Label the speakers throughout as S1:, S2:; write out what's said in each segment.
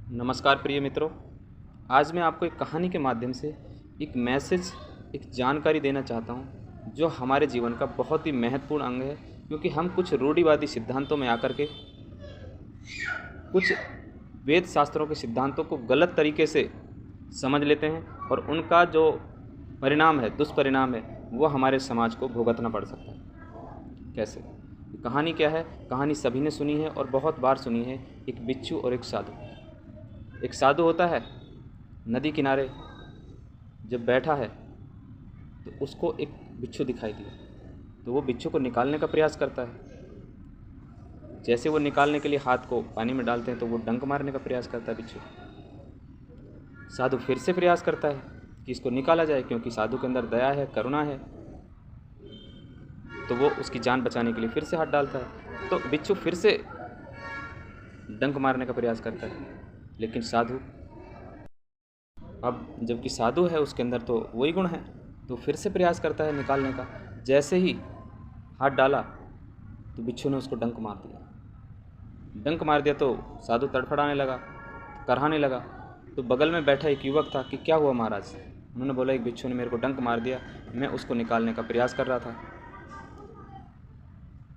S1: नमस्कार प्रिय मित्रों, आज मैं आपको एक कहानी के माध्यम से एक मैसेज, एक जानकारी देना चाहता हूं, जो हमारे जीवन का बहुत ही महत्वपूर्ण अंग है। क्योंकि हम कुछ रूढ़िवादी सिद्धांतों में आकर के कुछ वेद शास्त्रों के सिद्धांतों को गलत तरीके से समझ लेते हैं और उनका जो परिणाम है, दुष्परिणाम है, वो हमारे समाज को भुगतना पड़ सकता है। कैसे? कहानी क्या है? कहानी सभी ने सुनी है और बहुत बार सुनी है। एक बिच्छू और एक साधु। एक साधु होता है, नदी किनारे जब बैठा है तो उसको एक बिच्छू दिखाई दिया, तो वो बिच्छू को निकालने का प्रयास करता है। जैसे वो निकालने के लिए हाथ को पानी में डालते हैं तो वो डंक मारने का प्रयास करता है बिच्छू। साधु फिर से प्रयास करता है कि इसको निकाला जाए, क्योंकि साधु के अंदर दया है, करुणा है, तो वो उसकी जान बचाने के लिए फिर से हाथ डालता है। तो बिच्छू फिर से डंक मारने का प्रयास करता है, लेकिन साधु, अब जबकि साधु है उसके अंदर तो वही गुण है, तो फिर से प्रयास करता है निकालने का। जैसे ही हाथ डाला तो बिच्छू ने उसको डंक मार दिया। डंक मार दिया तो साधु तड़फड़ाने लगा, कराहने लगा। तो बगल में बैठा एक युवक था कि क्या हुआ महाराज? उन्होंने बोला, एक बिच्छू ने मेरे को डंक मार दिया, मैं उसको निकालने का प्रयास कर रहा था।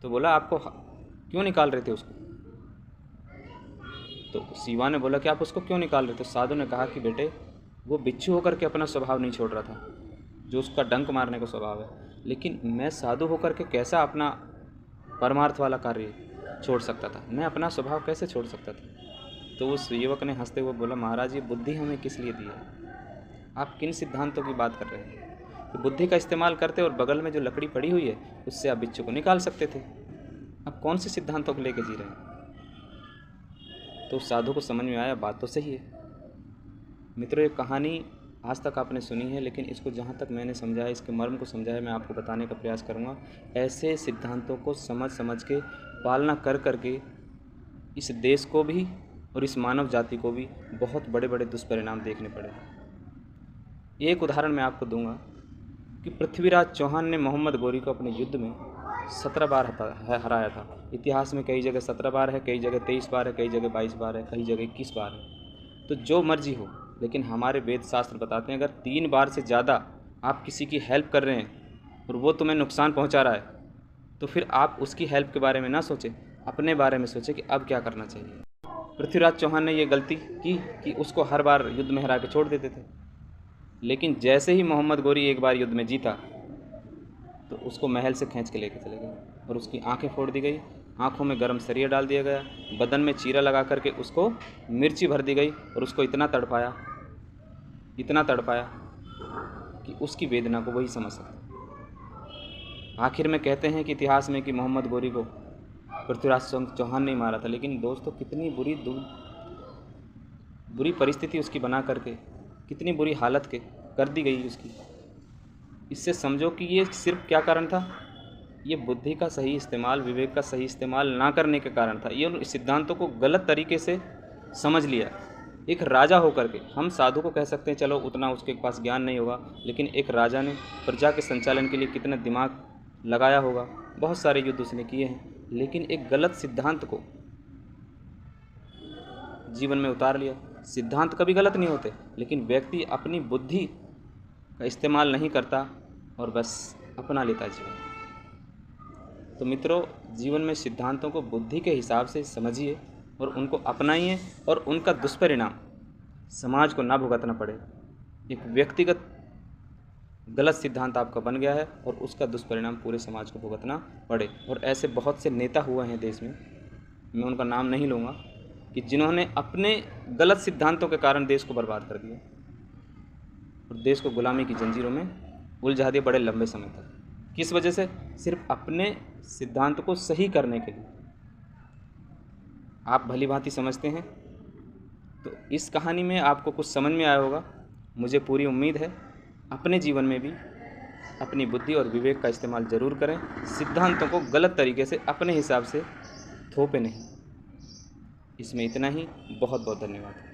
S1: तो बोला, आपको क्यों निकाल रहे थे उसको? तो शिवा ने बोला कि आप उसको क्यों निकाल रहे थे? साधु ने कहा कि बेटे, वो बिच्छू होकर के अपना स्वभाव नहीं छोड़ रहा था, जो उसका डंक मारने का स्वभाव है, लेकिन मैं साधु होकर के कैसा अपना परमार्थ वाला कार्य छोड़ सकता था? मैं अपना स्वभाव कैसे छोड़ सकता था? तो उस युवक ने हंसते हुए बोला, महाराज, ये बुद्धि हमें किस लिए दी है? आप किन सिद्धांतों की बात कर रहे हैं? तो बुद्धि का इस्तेमाल करते और बगल में जो लकड़ी पड़ी हुई है उससे आप बिच्छू को निकाल सकते थे। आप कौन से सिद्धांतों को लेकर जी रहे हैं? तो साधु को समझ में आया, बात तो सही है। मित्रों, ये कहानी आज तक आपने सुनी है, लेकिन इसको जहाँ तक मैंने समझा है, इसके मर्म को समझा है, मैं आपको बताने का प्रयास करूँगा। ऐसे सिद्धांतों को समझ समझ के, पालना कर कर के इस देश को भी और इस मानव जाति को भी बहुत बड़े बड़े दुष्परिणाम देखने पड़े। एक उदाहरण मैं आपको दूंगा कि पृथ्वीराज चौहान ने मोहम्मद गोरी को अपने युद्ध में 17 बार हराया था। इतिहास में कई जगह 17 बार है, कई जगह 23 बार है, कई जगह 22 बार है, कई जगह 21 बार है। तो जो मर्जी हो, लेकिन हमारे वेद शास्त्र बताते हैं अगर 3 बार से ज़्यादा आप किसी की हेल्प कर रहे हैं और वो तुम्हें नुकसान पहुंचा रहा है, तो फिर आप उसकी हेल्प के बारे में ना सोचें, अपने बारे में सोचें कि अब क्या करना चाहिए। पृथ्वीराज चौहान ने ये गलती की कि उसको हर बार युद्ध में हरा के छोड़ देते थे, लेकिन जैसे ही मोहम्मद गोरी एक बार युद्ध में जीता तो उसको महल से खींच के लेके चले गए और उसकी आंखें फोड़ दी गई, आंखों में गर्म सरिया डाल दिया गया, बदन में चीरा लगा करके उसको मिर्ची भर दी गई और उसको इतना तड़पाया कि उसकी वेदना को वही समझ सकता। आखिर में कहते हैं कि इतिहास में कि मोहम्मद गोरी को पृथ्वीराज चौहान ने मारा था, लेकिन दोस्तों कितनी बुरी परिस्थिति उसकी बना करके, कितनी बुरी हालत के कर दी गई उसकी। इससे समझो कि ये सिर्फ क्या कारण था? ये बुद्धि का सही इस्तेमाल, विवेक का सही इस्तेमाल ना करने के कारण था। ये उन सिद्धांतों को गलत तरीके से समझ लिया। एक राजा होकर के, हम साधु को कह सकते हैं चलो उतना उसके पास ज्ञान नहीं होगा, लेकिन एक राजा ने प्रजा के संचालन के लिए कितना दिमाग लगाया होगा, बहुत सारे युद्ध उसने किए हैं, लेकिन एक गलत सिद्धांत को जीवन में उतार लिया। सिद्धांत कभी गलत नहीं होते, लेकिन व्यक्ति अपनी बुद्धि का इस्तेमाल नहीं करता और बस अपना लेता जीवन। तो मित्रों, जीवन में सिद्धांतों को बुद्धि के हिसाब से समझिए और उनको अपनाइए और उनका दुष्परिणाम समाज को ना भुगतना पड़े। एक व्यक्तिगत गलत सिद्धांत आपका बन गया है और उसका दुष्परिणाम पूरे समाज को भुगतना पड़े। और ऐसे बहुत से नेता हुए हैं देश में, मैं उनका नाम नहीं लूँगा, कि जिन्होंने अपने गलत सिद्धांतों के कारण देश को बर्बाद कर दिया और देश को गुलामी की जंजीरों में उलझा दिया बड़े लंबे समय तक। किस वजह से? सिर्फ अपने सिद्धांत को सही करने के लिए। आप भली भांति समझते हैं। तो इस कहानी में आपको कुछ समझ में आया होगा, मुझे पूरी उम्मीद है। अपने जीवन में भी अपनी बुद्धि और विवेक का इस्तेमाल ज़रूर करें। सिद्धांतों को गलत तरीके से अपने हिसाब से थोपे नहीं। इसमें इतना ही। बहुत बहुत धन्यवाद।